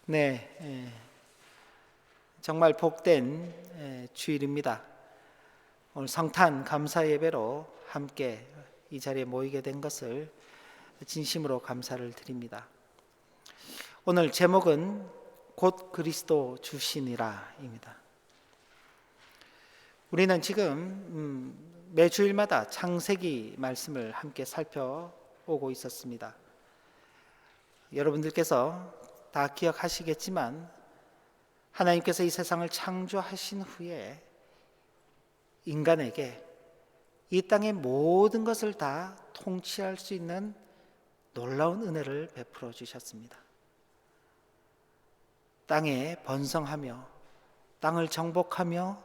네, 정말 복된 주일입니다. 오늘 성탄 감사 예배로 함께 이 자리에 모이게 된 것을 진심으로 감사를 드립니다. 오늘 제목은 곧 그리스도 주시니라입니다. 우리는 지금 매주일마다 창세기 말씀을 함께 살펴오고 있었습니다. 여러분들께서 다 기억하시겠지만 하나님께서 이 세상을 창조하신 후에 인간에게 이 땅의 모든 것을 다 통치할 수 있는 놀라운 은혜를 베풀어 주셨습니다. 땅에 번성하며 땅을 정복하며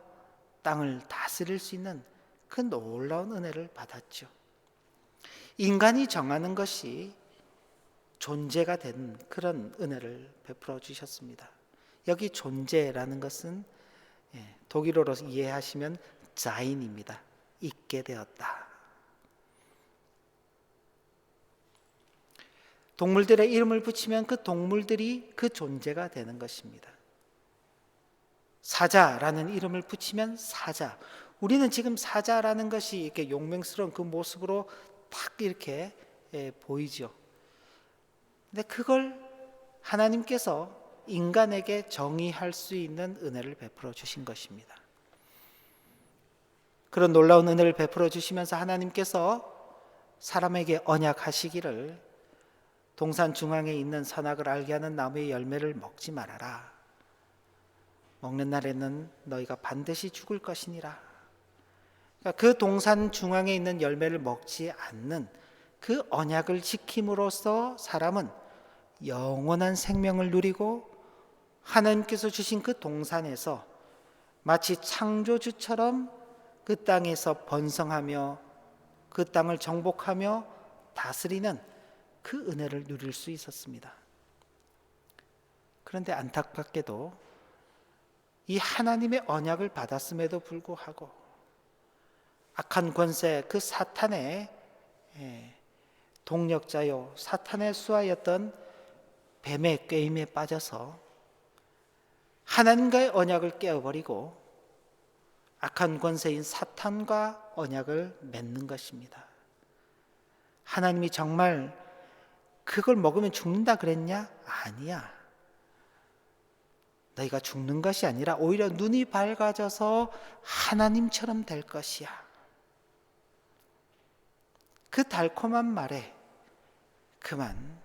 땅을 다스릴 수 있는 그 놀라운 은혜를 받았죠. 인간이 정하는 것이 존재가 된 그런 은혜를 베풀어 주셨습니다. 여기 존재라는 것은 독일어로 이해하시면 자인입니다. 있게 되었다. 동물들의 이름을 붙이면 그 동물들이 그 존재가 되는 것입니다. 사자라는 이름을 붙이면 사자. 우리는 지금 사자라는 것이 이렇게 용맹스러운 그 모습으로 딱 이렇게 보이죠. 근데 그걸 하나님께서 인간에게 정의할 수 있는 은혜를 베풀어 주신 것입니다. 그런 놀라운 은혜를 베풀어 주시면서 하나님께서 사람에게 언약하시기를 동산 중앙에 있는 선악을 알게 하는 나무의 열매를 먹지 말아라. 먹는 날에는 너희가 반드시 죽을 것이니라. 그러니까 그 동산 중앙에 있는 열매를 먹지 않는 그 언약을 지킴으로써 사람은 영원한 생명을 누리고 하나님께서 주신 그 동산에서 마치 창조주처럼 그 땅에서 번성하며 그 땅을 정복하며 다스리는 그 은혜를 누릴 수 있었습니다. 그런데 안타깝게도 이 하나님의 언약을 받았음에도 불구하고 악한 권세, 그 사탄의 동력자요 사탄의 수하였던 뱀의 꾀임에 빠져서 하나님과의 언약을 깨어버리고 악한 권세인 사탄과 언약을 맺는 것입니다. 하나님이 정말 그걸 먹으면 죽는다 그랬냐? 아니야. 너희가 죽는 것이 아니라 오히려 눈이 밝아져서 하나님처럼 될 것이야. 그 달콤한 말에 그만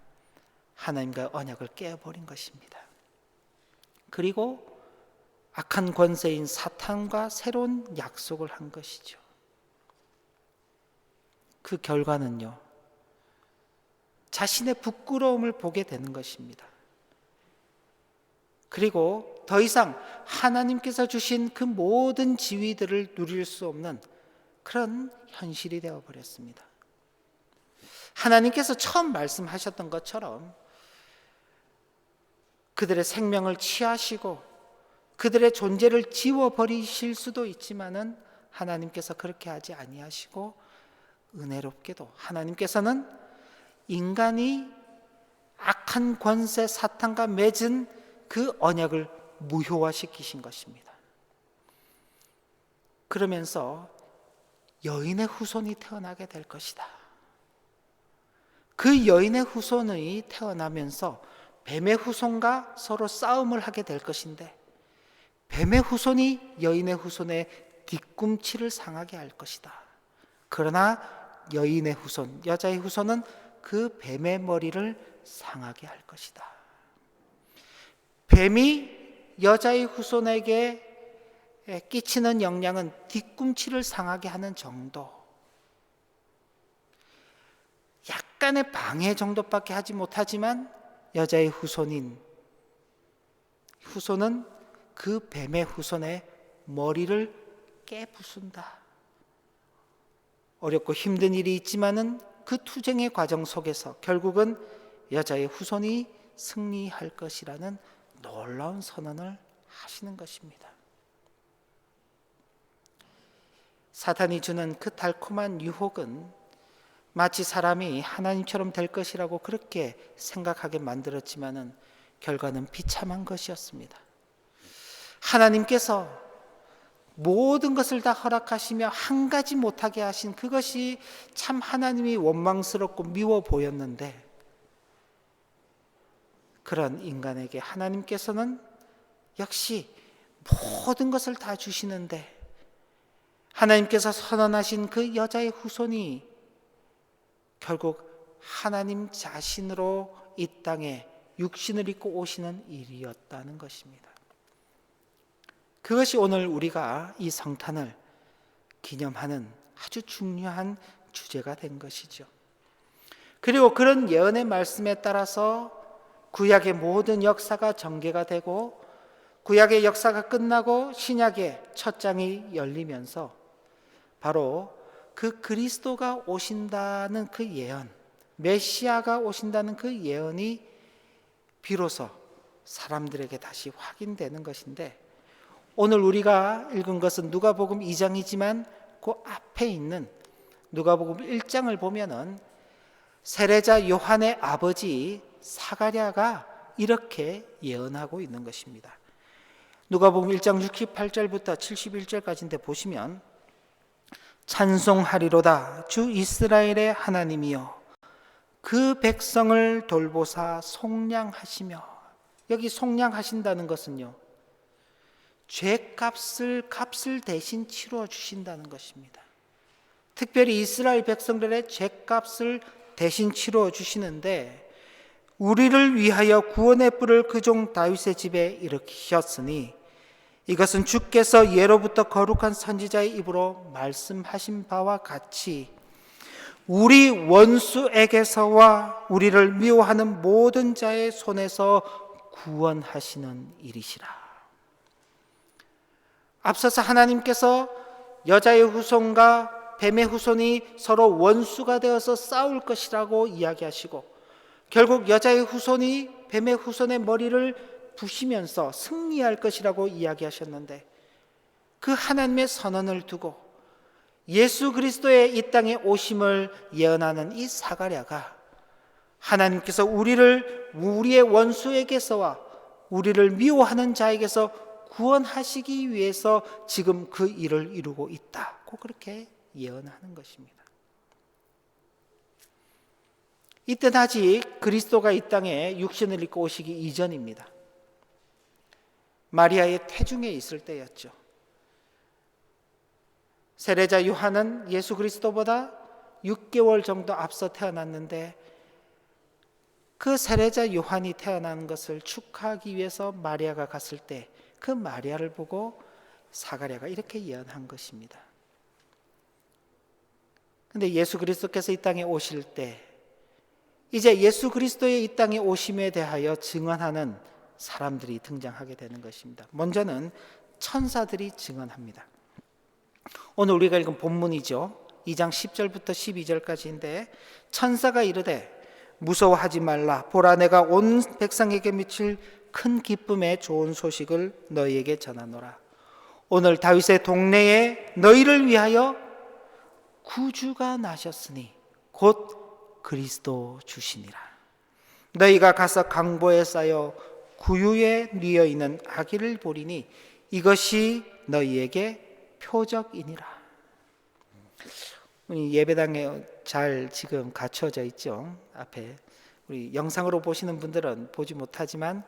하나님과의 언약을 깨어버린 것입니다. 그리고 악한 권세인 사탄과 새로운 약속을 한 것이죠. 그 결과는요, 자신의 부끄러움을 보게 되는 것입니다. 그리고 더 이상 하나님께서 주신 그 모든 지위들을 누릴 수 없는 그런 현실이 되어버렸습니다. 하나님께서 처음 말씀하셨던 것처럼 그들의 생명을 취하시고 그들의 존재를 지워버리실 수도 있지만은 하나님께서 그렇게 하지 아니하시고 은혜롭게도 하나님께서는 인간이 악한 권세 사탄과 맺은 그 언약을 무효화시키신 것입니다. 그러면서 여인의 후손이 태어나게 될 것이다. 그 여인의 후손이 태어나면서 뱀의 후손과 서로 싸움을 하게 될 것인데 뱀의 후손이 여인의 후손의 뒤꿈치를 상하게 할 것이다. 그러나 여인의 후손, 여자의 후손은 그 뱀의 머리를 상하게 할 것이다. 뱀이 여자의 후손에게 끼치는 영향은 뒤꿈치를 상하게 하는 정도, 약간의 방해 정도밖에 하지 못하지만 여자의 후손은 그 뱀의 후손의 머리를 깨부순다. 어렵고 힘든 일이 있지만은 그 투쟁의 과정 속에서 결국은 여자의 후손이 승리할 것이라는 놀라운 선언을 하시는 것입니다. 사탄이 주는 그 달콤한 유혹은 마치 사람이 하나님처럼 될 것이라고 그렇게 생각하게 만들었지만은 결과는 비참한 것이었습니다. 하나님께서 모든 것을 다 허락하시며 한 가지 못하게 하신 그것이 참 하나님이 원망스럽고 미워 보였는데, 그런 인간에게 하나님께서는 역시 모든 것을 다 주시는데, 하나님께서 선언하신 그 여자의 후손이 결국 하나님 자신으로 이 땅에 육신을 입고 오시는 일이었다는 것입니다. 그것이 오늘 우리가 이 성탄을 기념하는 아주 중요한 주제가 된 것이죠. 그리고 그런 예언의 말씀에 따라서 구약의 모든 역사가 전개가 되고, 구약의 역사가 끝나고 신약의 첫 장이 열리면서 바로 그 그리스도가 오신다는 그 예언, 메시아가 오신다는 그 예언이 비로소 사람들에게 다시 확인되는 것인데, 오늘 우리가 읽은 것은 누가복음 2장이지만 그 앞에 있는 누가복음 1장을 보면은 세례자 요한의 아버지 사가랴가 이렇게 예언하고 있는 것입니다. 누가복음 1장 68절부터 71절까지인데 보시면, 찬송하리로다 주 이스라엘의 하나님이여 그 백성을 돌보사 속량하시며, 여기 속량하신다는 것은요, 값을 대신 치루어 주신다는 것입니다. 특별히 이스라엘 백성들의 값을 대신 치루어 주시는데, 우리를 위하여 구원의 뿔을 그 종 다윗의 집에 일으키셨으니 이것은 주께서 예로부터 거룩한 선지자의 입으로 말씀하신 바와 같이 우리 원수에게서와 우리를 미워하는 모든 자의 손에서 구원하시는 일이시라. 앞서서 하나님께서 여자의 후손과 뱀의 후손이 서로 원수가 되어서 싸울 것이라고 이야기하시고, 결국 여자의 후손이 뱀의 후손의 머리를 부시면서 승리할 것이라고 이야기하셨는데, 그 하나님의 선언을 두고 예수 그리스도의 이 땅에 오심을 예언하는 이 사가랴가 하나님께서 우리의 원수에게서와 우리를 미워하는 자에게서 구원하시기 위해서 지금 그 일을 이루고 있다고 그렇게 예언하는 것입니다. 이때는 아직 그리스도가 이 땅에 육신을 입고 오시기 이전입니다. 마리아의 태중에 있을 때였죠. 세례자 요한은 예수 그리스도보다 6개월 정도 앞서 태어났는데, 그 세례자 요한이 태어난 것을 축하하기 위해서 마리아가 갔을 때 그 마리아를 보고 사가랴가 이렇게 예언한 것입니다. 그런데 예수 그리스도께서 이 땅에 오실 때, 이제 예수 그리스도의 이 땅에 오심에 대하여 증언하는 사람들이 등장하게 되는 것입니다. 먼저는 천사들이 증언합니다. 오늘 우리가 읽은 본문이죠. 2장 10절부터 12절까지인데, 천사가 이르되 무서워하지 말라. 보라, 내가 온 백성에게 미칠 큰 기쁨의 좋은 소식을 너희에게 전하노라. 오늘 다윗의 동네에 너희를 위하여 구주가 나셨으니 곧 그리스도 주시니라. 너희가 가서 강보에 쌓여 구유에 뉘어 있는 아기를 보리니 이것이 너희에게 표적이니라. 우리 예배당에 잘 지금 갖춰져 있죠. 앞에 우리 영상으로 보시는 분들은 보지 못하지만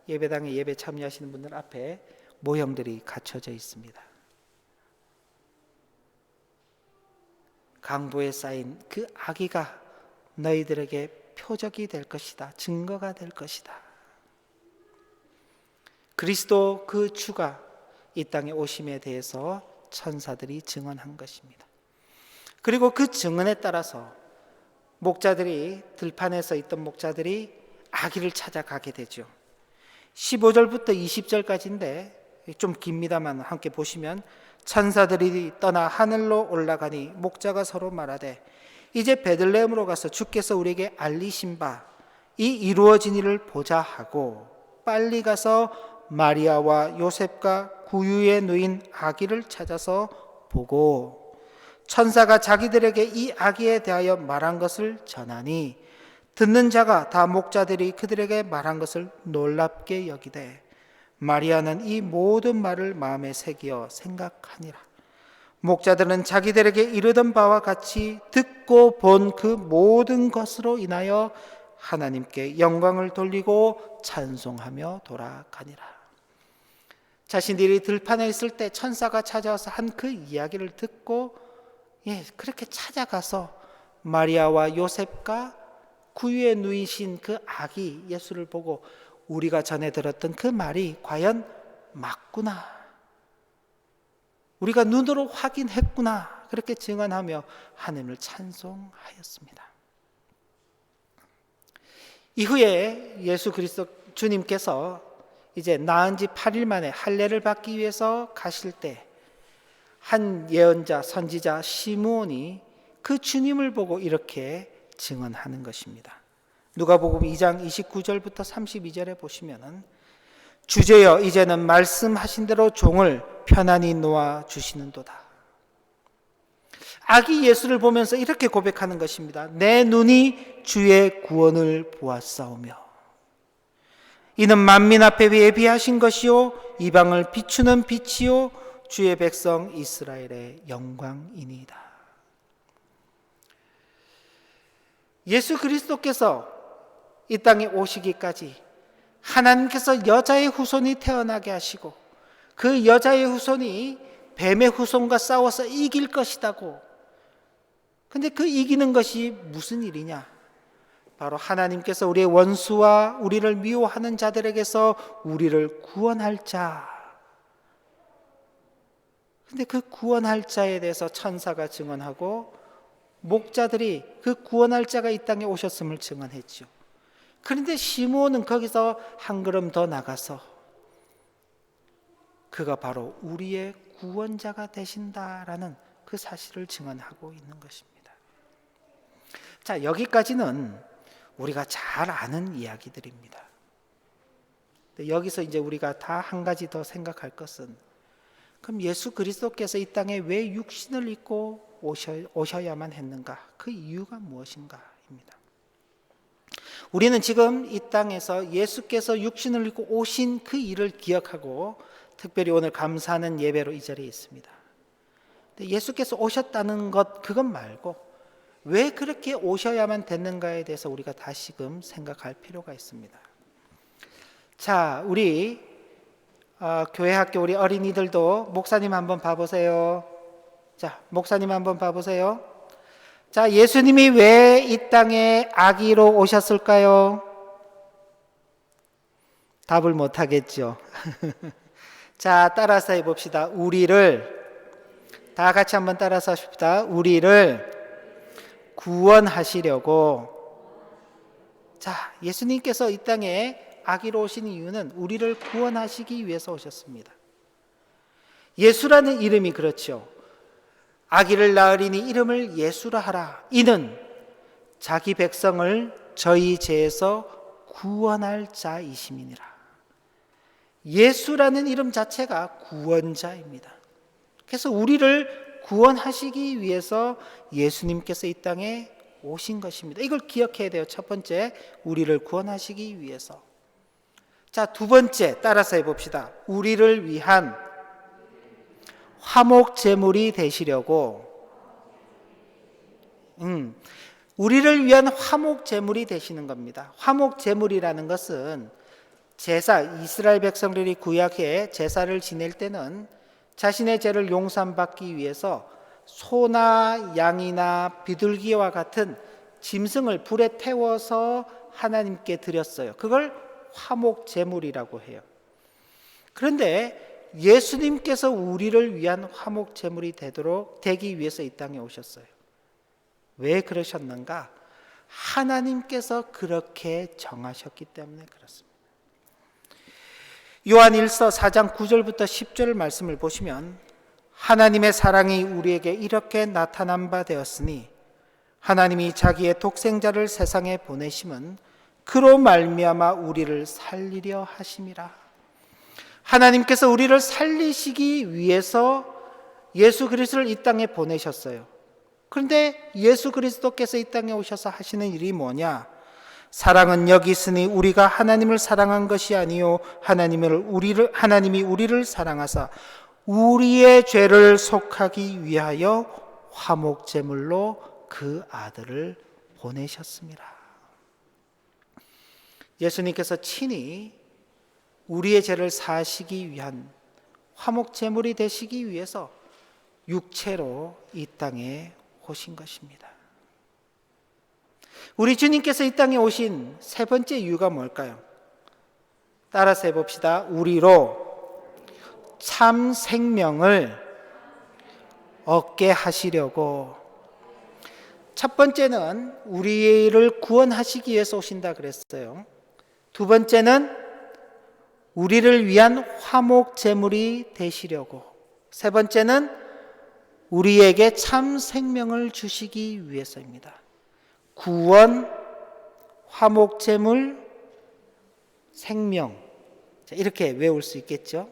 예배당에 예배 참여하시는 분들 앞에 모형들이 갖춰져 있습니다. 강보에 쌓인 그 아기가 너희들에게 표적이 될 것이다. 증거가 될 것이다. 그리스도 그 주가 이 땅에 오심에 대해서 천사들이 증언한 것입니다. 그리고 그 증언에 따라서 목자들이, 들판에 서 있던 목자들이 아기를 찾아가게 되죠. 15절부터 20절까지인데 좀 깁니다만 함께 보시면, 천사들이 떠나 하늘로 올라가니 목자가 서로 말하되 이제 베들레헴으로 가서 주께서 우리에게 알리신 바 이 이루어진 일을 보자 하고, 빨리 가서 마리아와 요셉과 구유에 누인 아기를 찾아서 보고 천사가 자기들에게 이 아기에 대하여 말한 것을 전하니, 듣는 자가 다 목자들이 그들에게 말한 것을 놀랍게 여기되 마리아는 이 모든 말을 마음에 새기어 생각하니라. 목자들은 자기들에게 이르던 바와 같이 듣고 본 그 모든 것으로 인하여 하나님께 영광을 돌리고 찬송하며 돌아가니라. 자신들이 들판에 있을 때 천사가 찾아와서 한 그 이야기를 듣고 그렇게 찾아가서 마리아와 요셉과 구유에 누이신 그 아기 예수를 보고 우리가 전에 들었던 그 말이 과연 맞구나, 우리가 눈으로 확인했구나, 그렇게 증언하며 하나님을 찬송하였습니다. 이후에 예수 그리스도 주님께서 이제 낳은 지 8일 만에 할례를 받기 위해서 가실 때 한 예언자 선지자 시므온이 그 주님을 보고 이렇게 증언하는 것입니다. 누가복음 2장 29절부터 32절에 보시면은 주제여 이제는 말씀하신 대로 종을 편안히 놓아 주시는도다. 아기 예수를 보면서 이렇게 고백하는 것입니다. 내 눈이 주의 구원을 보았사오며 이는 만민 앞에 예비하신 것이요 이방을 비추는 빛이요 주의 백성 이스라엘의 영광이니이다. 예수 그리스도께서 이 땅에 오시기까지 하나님께서 여자의 후손이 태어나게 하시고 그 여자의 후손이 뱀의 후손과 싸워서 이길 것이다고. 근데 그 이기는 것이 무슨 일이냐? 바로 하나님께서 우리의 원수와 우리를 미워하는 자들에게서 우리를 구원할 자. 근데 그 구원할 자에 대해서 천사가 증언하고 목자들이 그 구원할 자가 이 땅에 오셨음을 증언했죠. 그런데 시므온은 거기서 한 걸음 더 나가서 그가 바로 우리의 구원자가 되신다라는 그 사실을 증언하고 있는 것입니다. 자, 여기까지는 우리가 잘 아는 이야기들입니다. 여기서 이제 우리가 다 한 가지 더 생각할 것은, 그럼 예수 그리스도께서 이 땅에 왜 육신을 입고 오셔야만 했는가? 그 이유가 무엇인가입니다. 우리는 지금 이 땅에서 예수께서 육신을 입고 오신 그 일을 기억하고 특별히 오늘 감사하는 예배로 이 자리에 있습니다. 예수께서 오셨다는 것, 그것 말고 왜 그렇게 오셔야만 됐는가에 대해서 우리가 다시금 생각할 필요가 있습니다. 자, 우리 교회 학교 우리 어린이들도 목사님 한번 봐보세요. 자, 목사님 한번 봐보세요. 자, 예수님이 왜 이 땅에 아기로 오셨을까요? 답을 못하겠죠. 자, 따라서 해봅시다. 우리를, 다 같이 한번 따라서 하십시다. 우리를 구원하시려고. 자, 예수님께서 이 땅에 아기로 오신 이유는 우리를 구원하시기 위해서 오셨습니다. 예수라는 이름이 그렇죠. 아기를 낳으리니 이름을 예수라 하라. 이는 자기 백성을 저희 죄에서 구원할 자이심이니라. 예수라는 이름 자체가 구원자입니다. 그래서 우리를 구원하시기 위해서 예수님께서 이 땅에 오신 것입니다. 이걸 기억해야 돼요. 첫 번째, 우리를 구원하시기 위해서. 자, 두 번째, 따라서 해봅시다. 우리를 위한 화목 제물이 되시려고. 우리를 위한 화목 제물이 되시는 겁니다. 화목 제물이라는 것은 제사, 이스라엘 백성들이 구약에 제사를 지낼 때는 자신의 죄를 용서받기 위해서 소나 양이나 비둘기와 같은 짐승을 불에 태워서 하나님께 드렸어요. 그걸 화목 제물이라고 해요. 그런데 예수님께서 우리를 위한 화목 제물이 되기 위해서 이 땅에 오셨어요. 왜 그러셨는가? 하나님께서 그렇게 정하셨기 때문에 그렇습니다. 요한 1서 4장 9절부터 10절 말씀을 보시면 하나님의 사랑이 우리에게 이렇게 나타난 바 되었으니 하나님이 자기의 독생자를 세상에 보내심은 그로 말미암아 우리를 살리려 하심이라. 하나님께서 우리를 살리시기 위해서 예수 그리스도를 이 땅에 보내셨어요. 그런데 예수 그리스도께서 이 땅에 오셔서 하시는 일이 뭐냐? 사랑은 여기 있으니 우리가 하나님을 사랑한 것이 아니요 하나님이 우리를 사랑하사 우리의 죄를 속하기 위하여 화목제물로 그 아들을 보내셨습니다. 예수님께서 친히 우리의 죄를 사하시기 위한 화목제물이 되시기 위해서 육체로 이 땅에 오신 것입니다. 우리 주님께서 이 땅에 오신 세 번째 이유가 뭘까요? 따라서 해봅시다. 우리로 참 생명을 얻게 하시려고. 첫 번째는 우리를 구원하시기 위해서 오신다 그랬어요. 두 번째는 우리를 위한 화목제물이 되시려고. 세 번째는 우리에게 참 생명을 주시기 위해서입니다. 구원, 화목제물, 생명. 이렇게 외울 수 있겠죠.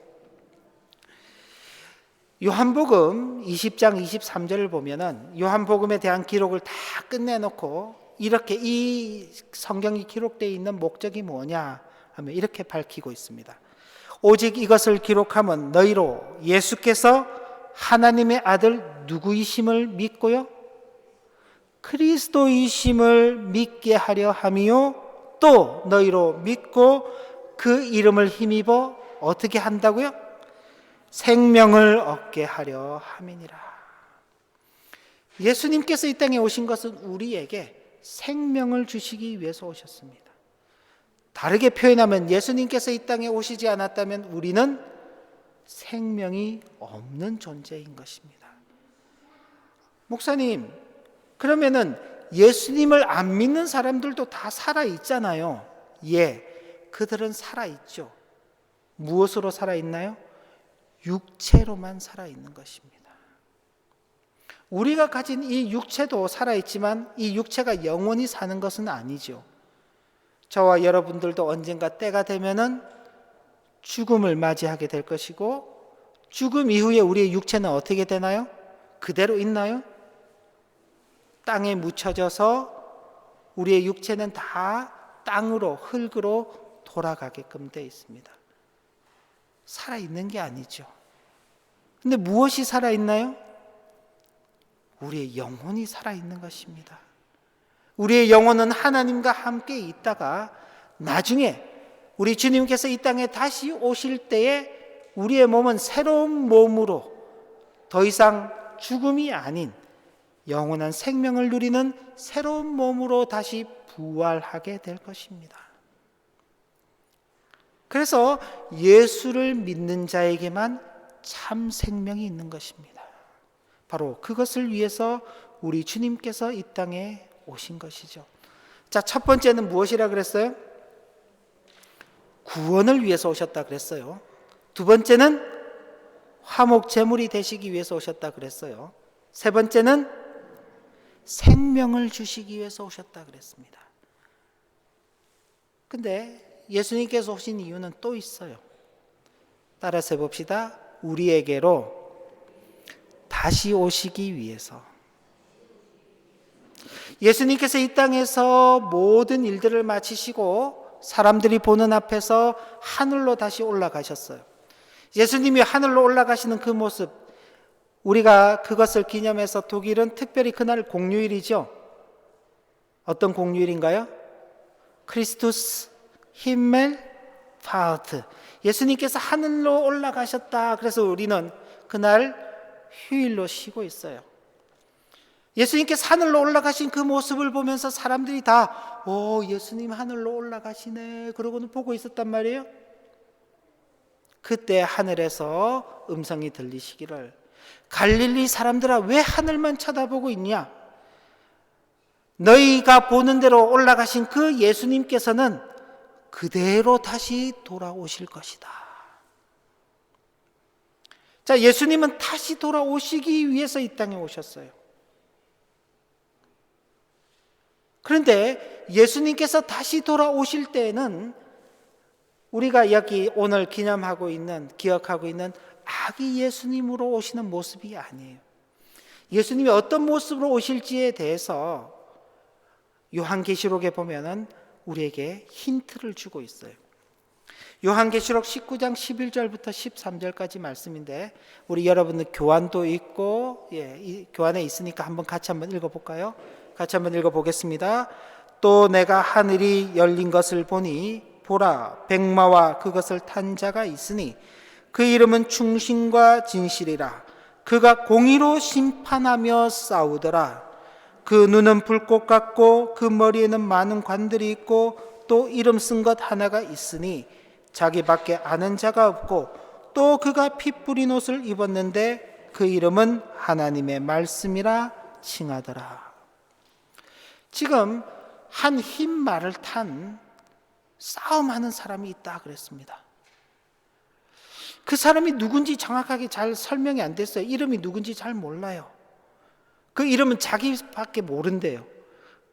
요한복음 20장 23절을 보면은 요한복음에 대한 기록을 다 끝내놓고 이렇게 이 성경이 기록되어 있는 목적이 뭐냐 하면 이렇게 밝히고 있습니다. 오직 이것을 기록함은 너희로 예수께서 하나님의 아들 누구이심을 믿고요, 그리스도이심을 믿게 하려 함이요, 또 너희로 믿고 그 이름을 힘입어 어떻게 한다고요? 생명을 얻게 하려 함이니라. 예수님께서 이 땅에 오신 것은 우리에게 생명을 주시기 위해서 오셨습니다. 다르게 표현하면 예수님께서 이 땅에 오시지 않았다면 우리는 생명이 없는 존재인 것입니다. 목사님, 그러면은 예수님을 안 믿는 사람들도 다 살아있잖아요. 예, 그들은 살아있죠. 무엇으로 살아있나요? 육체로만 살아있는 것입니다. 우리가 가진 이 육체도 살아있지만 이 육체가 영원히 사는 것은 아니죠. 저와 여러분들도 언젠가 때가 되면은 죽음을 맞이하게 될 것이고, 죽음 이후에 우리의 육체는 어떻게 되나요? 그대로 있나요? 땅에 묻혀져서 우리의 육체는 다 땅으로, 흙으로 돌아가게끔 되어 있습니다. 살아있는 게 아니죠. 근데 무엇이 살아있나요? 우리의 영혼이 살아있는 것입니다. 우리의 영혼은 하나님과 함께 있다가 나중에 우리 주님께서 이 땅에 다시 오실 때에 우리의 몸은 새로운 몸으로 더 이상 죽음이 아닌 영원한 생명을 누리는 새로운 몸으로 다시 부활하게 될 것입니다. 그래서 예수를 믿는 자에게만 참 생명이 있는 것입니다. 바로 그것을 위해서 우리 주님께서 이 땅에 오신 것이죠. 자, 첫 번째는 무엇이라 그랬어요? 구원을 위해서 오셨다 그랬어요. 두 번째는 화목제물이 되시기 위해서 오셨다 그랬어요. 세 번째는 생명을 주시기 위해서 오셨다 그랬습니다. 근데 예수님께서 오신 이유는 또 있어요. 따라서 해봅시다. 우리에게로 다시 오시기 위해서. 예수님께서 이 땅에서 모든 일들을 마치시고 사람들이 보는 앞에서 하늘로 다시 올라가셨어요. 예수님이 하늘로 올라가시는 그 모습, 우리가 그것을 기념해서 독일은 특별히 그날 공휴일이죠. 어떤 공휴일인가요? 크리스투스 힘멜 파우트. 예수님께서 하늘로 올라가셨다. 그래서 우리는 그날 휴일로 쉬고 있어요. 예수님께서 하늘로 올라가신 그 모습을 보면서 사람들이 다 예수님 하늘로 올라가시네 그러고는 보고 있었단 말이에요. 그때 하늘에서 음성이 들리시기를, 갈릴리 사람들아 왜 하늘만 쳐다보고 있냐? 너희가 보는 대로 올라가신 그 예수님께서는 그대로 다시 돌아오실 것이다. 자, 예수님은 다시 돌아오시기 위해서 이 땅에 오셨어요. 그런데 예수님께서 다시 돌아오실 때에는 우리가 여기 오늘 기억하고 있는 아기 예수님으로 오시는 모습이 아니에요. 예수님이 어떤 모습으로 오실지에 대해서 요한계시록에 보면은 우리에게 힌트를 주고 있어요. 요한계시록 19장 11절부터 13절까지 말씀인데 우리 여러분들 교환도 있고 교환에 있으니까 같이 한번 읽어볼까요? 같이 한번 읽어보겠습니다. 또 내가 하늘이 열린 것을 보니 보라 백마와 그것을 탄 자가 있으니 그 이름은 충신과 진실이라. 그가 공의로 심판하며 싸우더라. 그 눈은 불꽃 같고 그 머리에는 많은 관들이 있고 또 이름 쓴 것 하나가 있으니 자기밖에 아는 자가 없고 또 그가 피 뿌린 옷을 입었는데 그 이름은 하나님의 말씀이라 칭하더라. 지금 한 흰 말을 탄 싸움하는 사람이 있다 그랬습니다. 그 사람이 누군지 정확하게 잘 설명이 안 됐어요. 이름이 누군지 잘 몰라요. 그 이름은 자기밖에 모른대요.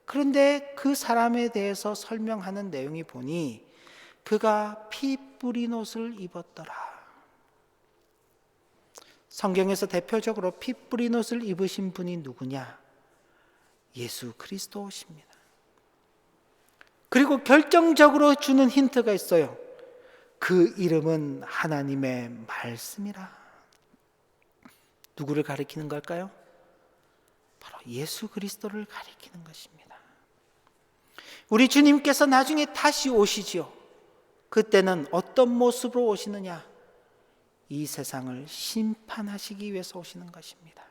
그런데 그 사람에 대해서 설명하는 내용이 보니 그가 피 뿌린 옷을 입었더라. 성경에서 대표적으로 피 뿌린 옷을 입으신 분이 누구냐? 예수 그리스도십니다. 그리고 결정적으로 주는 힌트가 있어요. 그 이름은 하나님의 말씀이라. 누구를 가리키는 걸까요? 바로 예수 그리스도를 가리키는 것입니다. 우리 주님께서 나중에 다시 오시지요. 그때는 어떤 모습으로 오시느냐? 이 세상을 심판하시기 위해서 오시는 것입니다.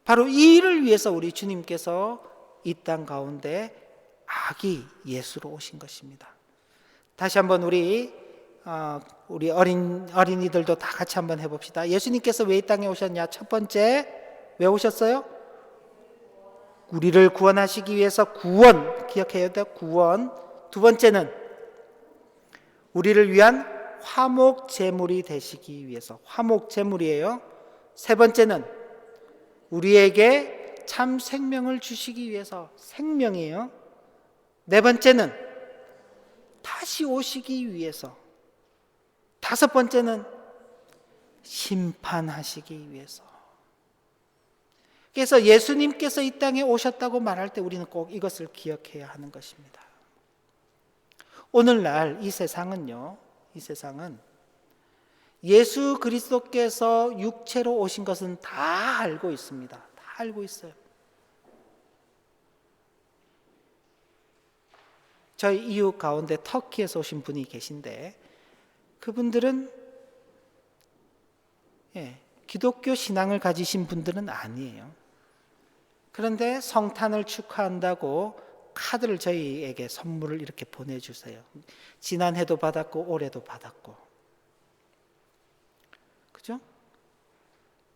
바로 이 일을 위해서 우리 주님께서 이 땅 가운데 아기 예수로 오신 것입니다. 다시 한번 우리 어린이들도 다 같이 한번 해봅시다. 예수님께서 왜 이 땅에 오셨냐? 첫 번째, 왜 오셨어요? 우리를 구원하시기 위해서 구원, 기억해야 돼요. 구원. 두 번째는 우리를 위한 화목 제물이 되시기 위해서, 화목 제물이에요. 세 번째는 우리에게 참 생명을 주시기 위해서, 생명이에요. 네 번째는 다시 오시기 위해서, 다섯 번째는 심판하시기 위해서. 그래서 예수님께서 이 땅에 오셨다고 말할 때 우리는 꼭 이것을 기억해야 하는 것입니다. 오늘날 이 세상은요, 이 세상은 예수 그리스도께서 육체로 오신 것은 다 알고 있습니다. 다 알고 있어요. 저희 이웃 가운데 터키에서 오신 분이 계신데 그분들은 기독교 신앙을 가지신 분들은 아니에요. 그런데 성탄을 축하한다고 카드를 저희에게 선물을 이렇게 보내주세요. 지난해도 받았고 올해도 받았고. 그죠?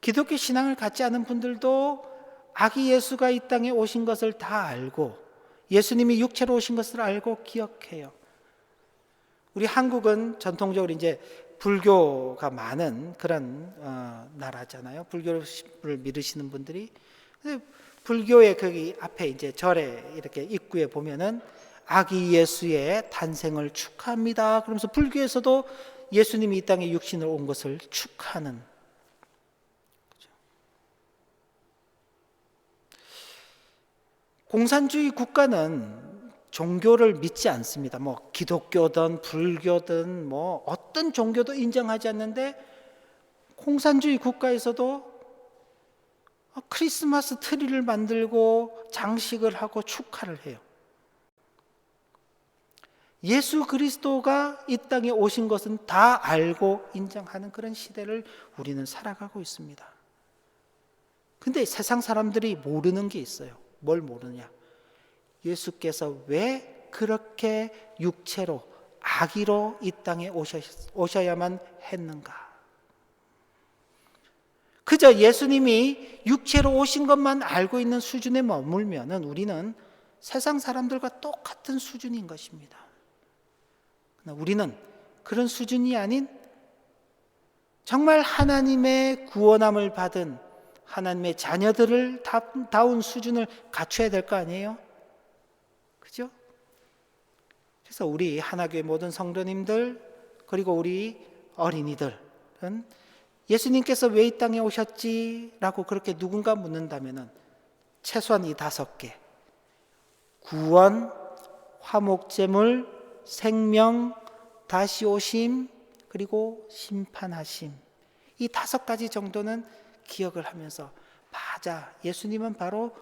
기독교 신앙을 갖지 않은 분들도 아기 예수가 이 땅에 오신 것을 다 알고 예수님이 육체로 오신 것을 알고 기억해요. 우리 한국은 전통적으로 이제 불교가 많은 그런 나라잖아요. 불교를 믿으시는 분들이. 불교의 거기 앞에 이제 절에 이렇게 입구에 보면은 아기 예수의 탄생을 축하합니다. 그러면서 불교에서도 예수님이 이 땅에 육신으로 온 것을 축하하는. 그렇죠? 공산주의 국가는 종교를 믿지 않습니다. 뭐 기독교든 불교든 뭐 어떤 종교도 인정하지 않는데 공산주의 국가에서도 크리스마스 트리를 만들고 장식을 하고 축하를 해요. 예수 그리스도가 이 땅에 오신 것은 다 알고 인정하는 그런 시대를 우리는 살아가고 있습니다. 근데 세상 사람들이 모르는 게 있어요. 뭘 모르냐? 예수께서 왜 그렇게 육체로 아기로 이 땅에 오셔야만 했는가? 그저 예수님이 육체로 오신 것만 알고 있는 수준에 머물면은 우리는 세상 사람들과 똑같은 수준인 것입니다. 우리는 그런 수준이 아닌 정말 하나님의 구원함을 받은 하나님의 자녀들을 다운 수준을 갖춰야 될 거 아니에요? 그죠? 그래서 우리 하나교회 모든 성도님들 그리고 우리 어린이들은 예수님께서 왜 이 땅에 오셨지? 라고 그렇게 누군가 묻는다면 최소한 이 5개 구원, 화목제물, 생명, 다시 오심, 그리고 심판하심. 이 5가지 정도는 기억을 하면서 맞아, 예수님은 바로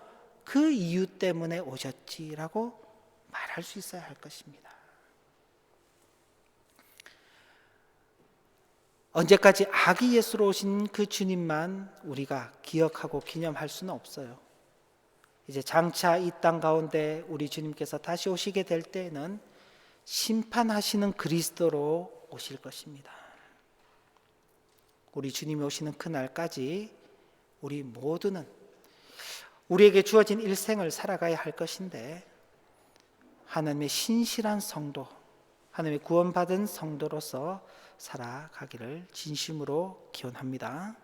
그 이유 때문에 오셨지라고 말할 수 있어야 할 것입니다. 언제까지 아기 예수로 오신 그 주님만 우리가 기억하고 기념할 수는 없어요. 이제 장차 이 땅 가운데 우리 주님께서 다시 오시게 될 때에는 심판하시는 그리스도로 오실 것입니다. 우리 주님이 오시는 그날까지 우리 모두는 우리에게 주어진 일생을 살아가야 할 것인데, 하나님의 신실한 성도, 하나님의 구원받은 성도로서 살아가기를 진심으로 기원합니다.